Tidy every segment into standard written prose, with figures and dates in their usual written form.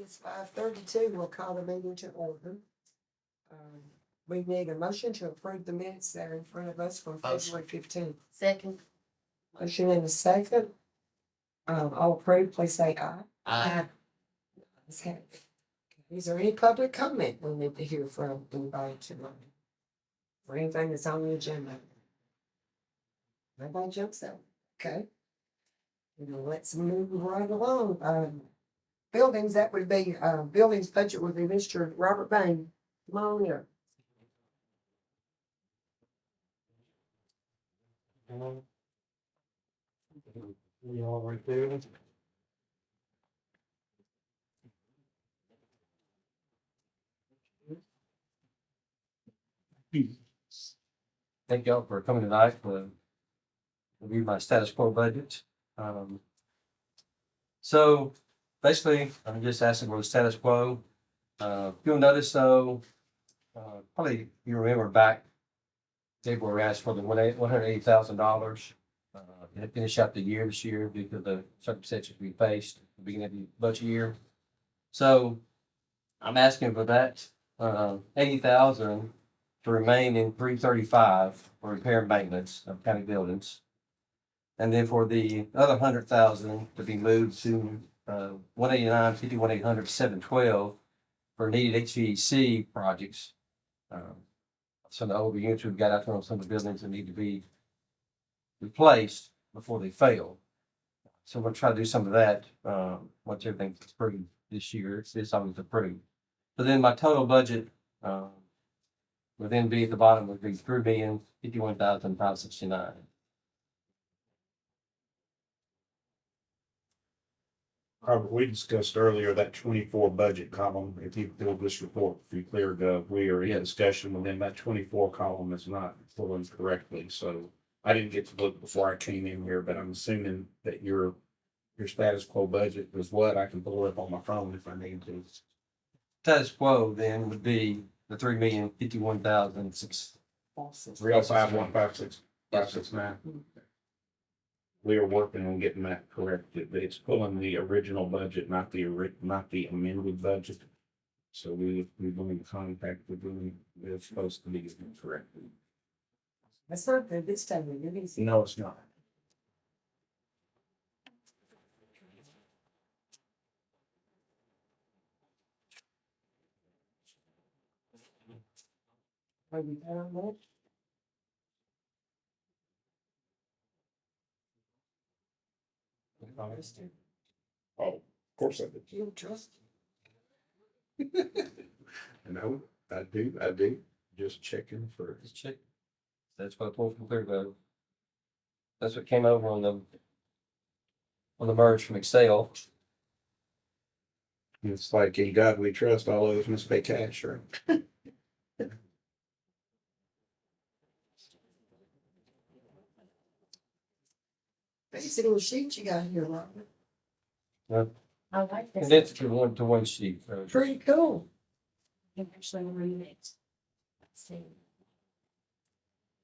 It's 5:32. We'll call the meeting to order. We need a motion to approve the minutes that are in front of us from February 15th. Second. Motion in a second. All approved, please say aye. Aye. Let's have it. Is there any public comment we need to hear from anybody tonight? For anything that's on the agenda? Nobody jumps out. Okay. Let's move right along. Buildings, that would be, buildings budget would be Mr. Robert Bain. Come on here. You all right there? Thank y'all for coming tonight to review my status quo budget. So basically, I'm just asking for the status quo. You'll notice though, probably you remember back, February asked for the $180,000. To finish out the year this year due to the circumstances we faced at the beginning of the budget year. So I'm asking for that 80,000 to remain in 335 for repair and maintenance of county buildings. And then for the other 100,000 to be moved to 189, 51,800, 712 for needed HVAC projects. Some of the older units we've got out there on some of the buildings that need to be replaced before they fail. So we'll try to do some of that once everything's approved this year. It's always approved. But then my total budget would then be at the bottom would be $3,051,569. Robert, we discussed earlier that 24 budget column. If you build this report, if you clear Gov, we are in discussion within that 24 column is not pulling correctly. So I didn't get to look before I came in here, but I'm assuming that your status quo budget was what? I can pull it up on my phone if I need to. Status quo then would be the $3,051,600. 305,156,569. We are working on getting that corrected. It's pulling the original budget, not the amended budget. So we're going to contact the building. It's supposed to be corrected. That's not good this time of year. No, it's not. Are you down with? Oh, of course I did. You don't trust? No, I do. Just checking for. Just check. That's what I pulled from ClearGov. That's what came over on the merge from Excel. It's like in God we trust, all of us must pay cash, right? Basic little sheet you got here, Robert. I like this. Condensed to one sheet. Pretty cool. You can actually read it. Let's see.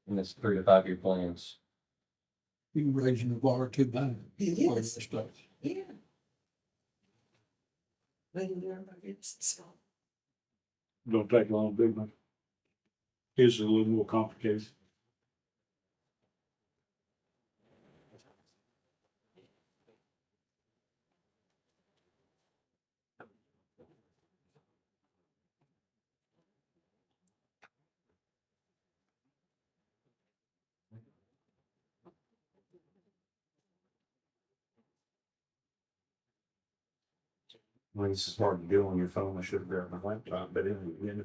And it's 3 to 5 year plans. You can raise the bar too bad. It On is. this stuff. Yeah. Letting everybody get some. Don't take long, big one. His is a little more complicated. Well, this is hard to do on your phone. I should have grabbed my laptop, but anyway.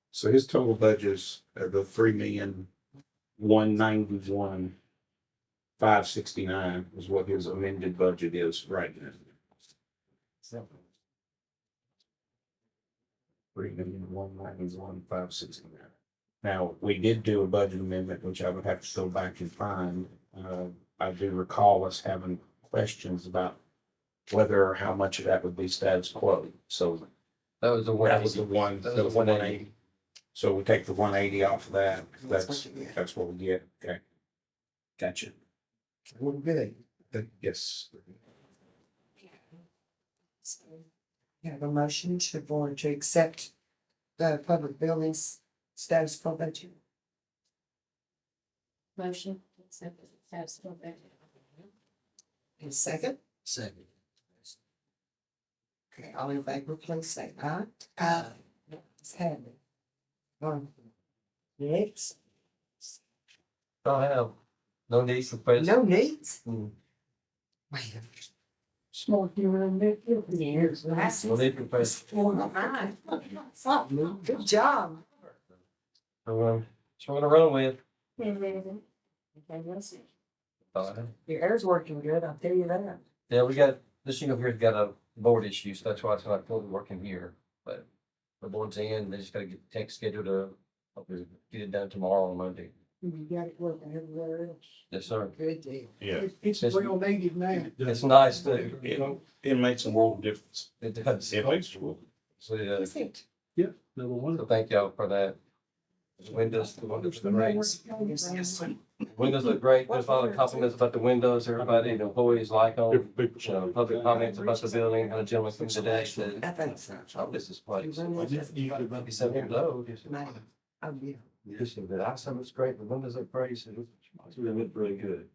So his total budget is the 3,191,569 is what his amended budget is right now. 3,191,569. Now, we did do a budget amendment, which I would have to go back and find. I do recall us having questions about whether or how much of that would be status quo. So That was the one. that was the one, That that was was the the 180. So we take the 180 off of that. That's what we get. Okay. Gotcha. We're good. Yes. You have a motion to board to accept the public buildings status quo budget. Motion, accept the status quo budget. And second? Second. Okay, all in favor, please say aye. Aye. Let's have it. Next, Don't have, no need for questions. no needs? Hmm. Wait. Small human. Years. No need for questions. Good job. So we're gonna run with. Okay, let's see. Your air's working good, I'll tell you that. Yeah, we got, this unit here's got a board issue, so that's why it's not fully working here, but the board's in, they just gotta get the tech scheduled to hopefully get it done tomorrow on Monday. You got it working everywhere else. Yes, sir. Good deal. Yeah. It's It's- real needed now. It's nice too. It makes a world of difference. It does. It makes a world. So, I think. Number one. so thank y'all for that. The windows look great. Windows look great. There's a lot of compliments about the windows. Everybody, the employees like them. Public comments about the building. Had a gentleman from today said, I think so. oh, this is place. You run this- Might be 7 years old. He said, Man, oh, yeah. He said, the outside looks great. The windows look great. He said, it's really look really good.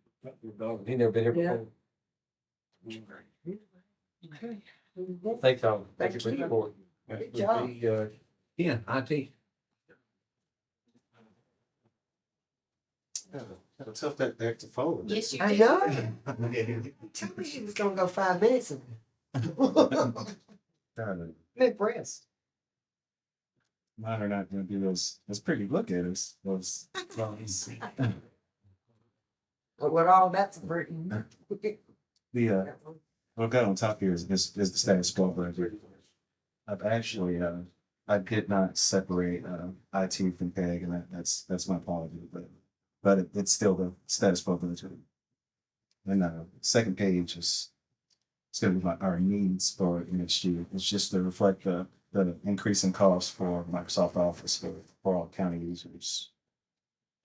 Dog. He never been here Yeah. before. Okay. Thank y'all. Thank you for your support. Good job. Yeah, IT. It's up that back to phone. Yes, you I did. know. Tell me he was gonna go 5 minutes. Impressed. Mine are not gonna be those pretty look at us, those. What all that's written. The, what I've got on top here is the status quo budget. I've actually, I did not separate, IT from PEG, and that's my apology, but it's still the status quo budget. And, second page is, it's gonna be our needs for next year. It's just to reflect the increase in cost for Microsoft Office for all county users.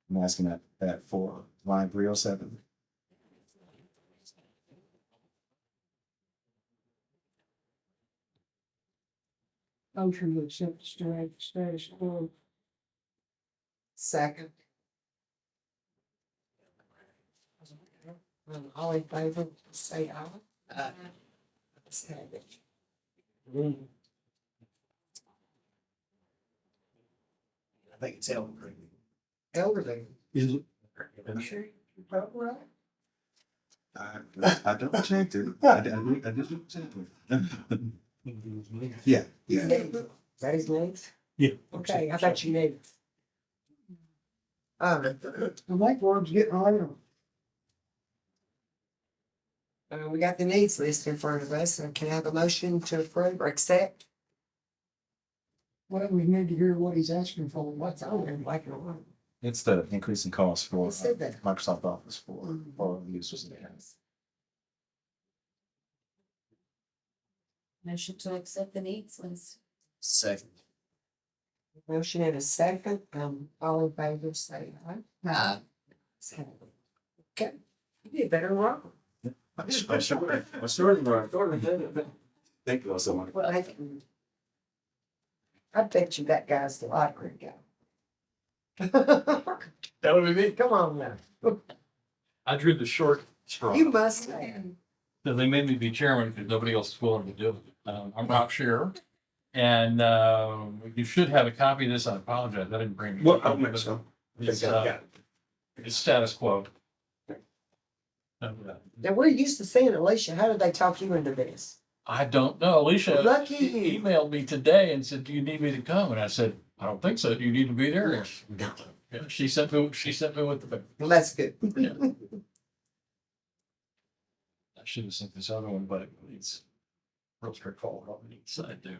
I'm asking that for line 307. Motion to accept the status quo. Second. All in favor, say aye. Let's have it. I think it's elderly. Elderly. Is it? You sure you're probably right? I double checked it. I did double check it. Yeah, yeah. That his names? Yeah. Okay, I thought you knew. The lake word's getting around. We got the needs list in front of us, and can I have a motion to approve or accept? Well, we need to hear what he's asking for. What's on there, black and white? It's the increase in cost for Who said that? Microsoft Office for users. Motion to accept the needs list. Second. Motion and a second, all in favor, say aye. Okay, you did better than Robert. I sure Thank you all so much. Well, I bet you that guy's the lottery guy. That would be me. Come on now, I drew the short straw. you must have. So they made me be chairman because nobody else is willing to do it. I'm not sure. And you should have a copy of this. I apologize. I didn't bring. it. Well, I'll make some. It's, it's status quo. Now, we're used to seeing Alicia, how did they talk you into this? I don't know. Alicia Lucky you. emailed me today and said, "Do you need me to come?" And I said, "I don't think so. Do you need to be there?" Yeah, she sent me with the. Well, that's good. Yeah. I should have sent this other one, but it's real straightforward on the side too.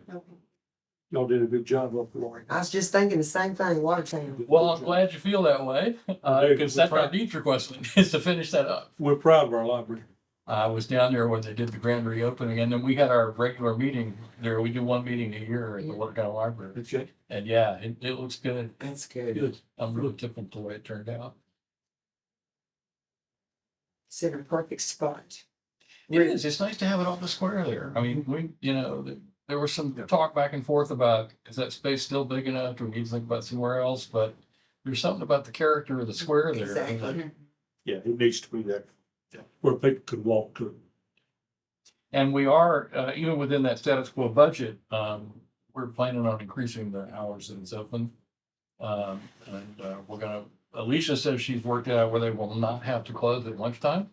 Y'all did a good job up there. I was just thinking the same thing, Watertown. Well, I'm glad you feel that way, because that's our needs request is to finish that up. We're proud of our library. I was down there when they did the grand reopening, and then we had our regular meeting there. We do one meeting a year at the Watertown Library. Okay. And yeah, it looks good. That's good. Good. I'm really tickled with the way it turned out. It's in a perfect spot. It is. It's nice to have it on the square there. I mean, there was some talk back and forth about, is that space still big enough? Do we need to think about somewhere else? But there's something about the character of the square there. Exactly. Yeah, it needs to be there. Where people could walk to. And we are, even within that status quo budget, we're planning on increasing the hours that it's open. We're gonna, Alicia says she's worked out where they will not have to close at lunchtime.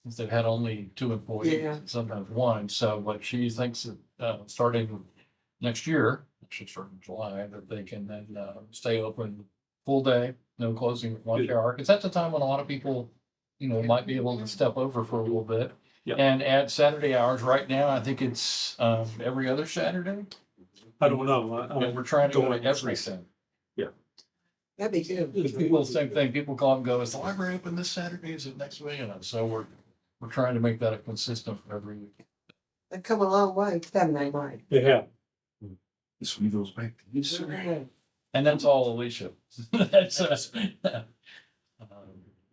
Since they've had only 2 employees, Yeah. sometimes 1. So, but she thinks that, starting next year, should start in July, that they can then, stay open full day, no closing at lunch Good. hour. Cause that's a time when a lot of people, might be able to step over for a little bit. Yeah. And add Saturday hours. Right now, I think it's, every other Saturday. I don't know. And we're trying to go to Going every Saturday. That'd be good. Because people, same thing, people call and go, is the library open this Saturday? Is it next week? So we're trying to make that a consistent for every week. They've come a long way, haven't they, Mike? They have. This one goes back to you, sir. And that's all Alicia. That's, Thank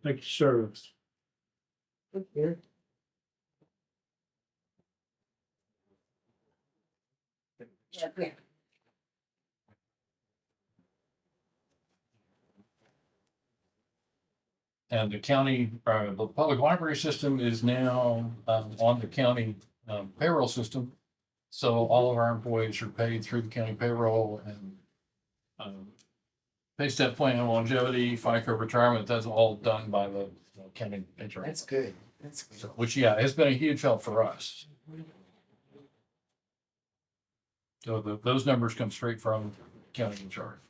you, sir. Yeah. And the county, the public library system is now, on the county, payroll system. So all of our employees are paid through the county payroll and, pay step plan, longevity, FICA retirement, that's all done by the county HR. That's good. That's good. Which, yeah, has been a huge help for us. So those numbers come straight from county HR.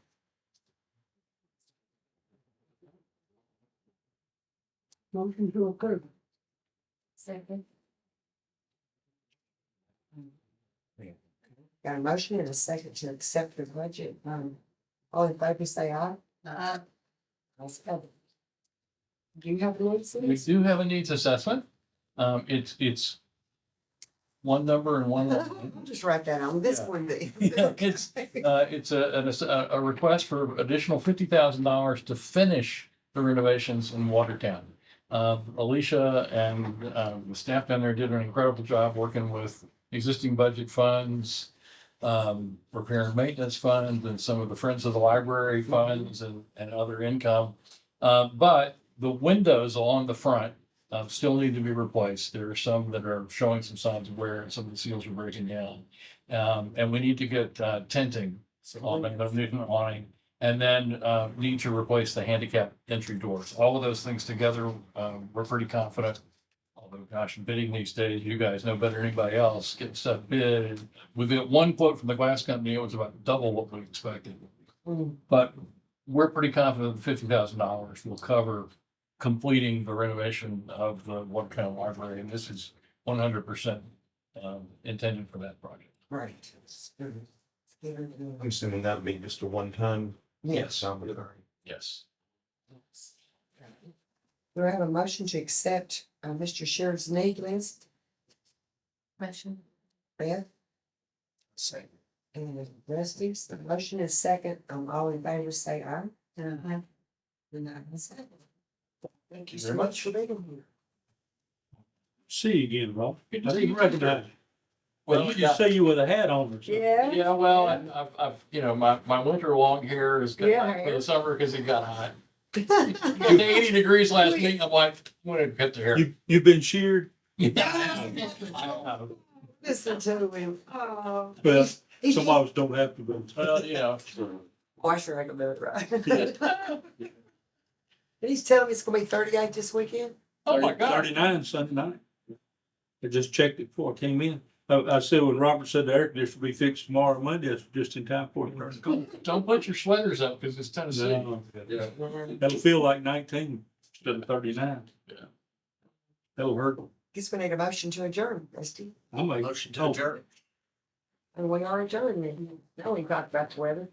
Motion to approve. Second. Got a motion and a second to accept the budget. All in favor, say aye. Let's go. Do you have the We answers? do have a needs assessment. It's one number and one line. I'll just write that on this one. then. Yeah, it's a request for additional $50,000 to finish the renovations in Watertown. Alicia and the staff down there did an incredible job working with existing budget funds, repair and maintenance funds, and some of the Friends of the Library funds and other income. But the windows along the front still need to be replaced. There are some that are showing some signs of wear and some of the seals are breaking down. And we need to get tinting on the new awning. And then need to replace the handicap entry doors. All of those things together, we're pretty confident. Although, gosh, bidding these days, you guys know better than anybody else, getting stuff bid. We got one quote from the glass company, it was about double what we expected. Mm. But we're pretty confident the $50,000 will cover completing the renovation of the Watertown Library. And this is 100% intended for that project. Right. I'm assuming that'll be just a one-time. Yes. Yes. Do I have a motion to accept Mr. Sheriff's need list? Motion. Beth? Second. And Rusty's, the motion is second. All in favor, say aye. And I was second. Thank you so much for being here. See you again, Rob. Good to I see didn't you. recognize you. Well, you yeah. just say you with a hat on or something. Yeah, well, and I've, my winter long hair is good Yeah. for the summer because it got hot. It got to 80 degrees last week. I'm like, I'm gonna cut the hair. You've been sheared? Listen to him. Oh. Well, He- some of us don't have to go. Well, Wash your ankle, right? He's telling me it's gonna be 38 this weekend? Oh my God. 39 Sunday night. I just checked it before I came in. I said when Robert said the air conditioner will be fixed tomorrow, Monday, it's just in time for it. Don't put your sweaters up because it's Tennessee. No. Yeah. That'll feel like 19 instead of 39. Yeah. That'll hurt. Guess we need a motion to adjourn, Rusty. I'll make. Motion to adjourn. And we are adjourned then. Now we talked about the weather.